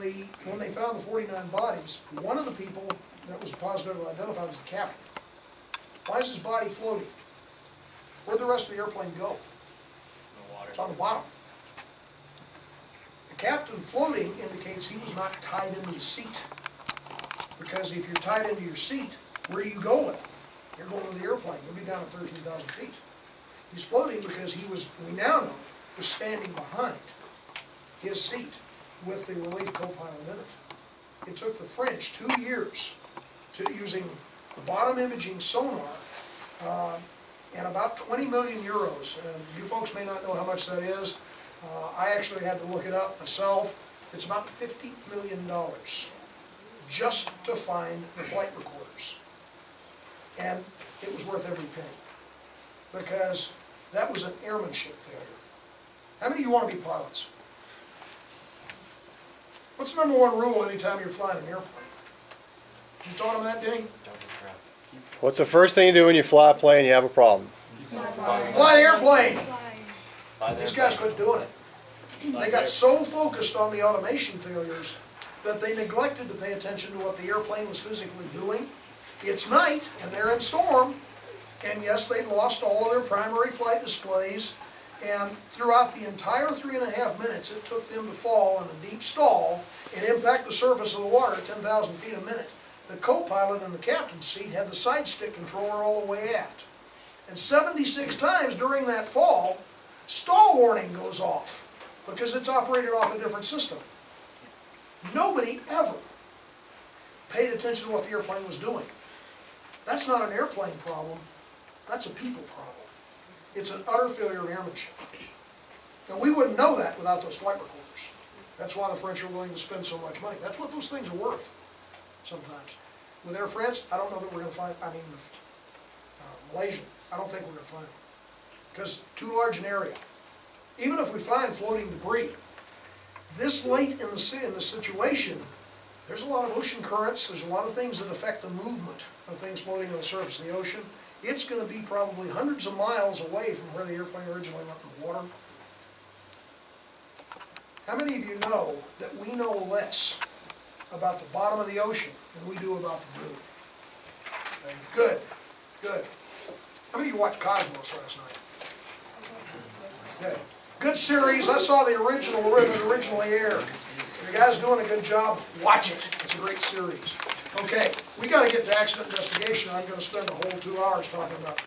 Ultimately, when they found the 49 bodies, one of the people that was positively identified was the captain. Why is his body floating? Where'd the rest of the airplane go? The water. It's on the bottom. The captain floating indicates he was not tied into the seat. Because if you're tied into your seat, where are you going? You're going to the airplane. You'll be down at 13,000 feet. He's floating because he was, we now know, was standing behind his seat with the relief co-pilot in it. It took the French 2 years to using the bottom imaging sonar and about 20 million euros. And you folks may not know how much that is. I actually had to look it up myself. It's about $50 million just to find the flight recorders. And it was worth every penny because that was an airmanship failure. How many of you want to be pilots? What's the #1 rule anytime you're flying an airplane? You taught them that, Denny? What's the first thing you do when you fly a plane? You have a problem. Fly the airplane! These guys quit doing it. They got so focused on the automation failures that they neglected to pay attention to what the airplane was physically doing. It's night, and they're in storm, and yes, they lost all of their primary flight displays, and throughout the entire 3.5 minutes it took them to fall in a deep stall and impact the surface of the water at 10,000 feet a minute. The co-pilot in the captain's seat had the side stick controller all the way aft. And 76 times during that fall, stall warning goes off because it's operated off a different system. Nobody ever paid attention to what the airplane was doing. That's not an airplane problem, that's a people problem. It's an utter failure of airmanship. And we wouldn't know that without those flight recorders. That's why the French are willing to spend so much money. That's what those things are worth sometimes. With Air France, I don't know that we're going to find, Malaysia, I don't think we're going to find them. Because too large an area. Even if we find floating debris, this late in the situation, there's a lot of ocean currents, there's a lot of things that affect the movement of things floating on the surface of the ocean. It's going to be probably hundreds of miles away from where the airplane originally went in the water. How many of you know that we know less about the bottom of the ocean than we do about the moon? Okay, good, good. How many of you watched Cosmos last night? Okay. Good series. I saw the original when it originally aired. If you guys doing a good job, watch it. It's a great series. Okay, we got to get to accident investigation. I'm going to spend the whole 2 hours talking about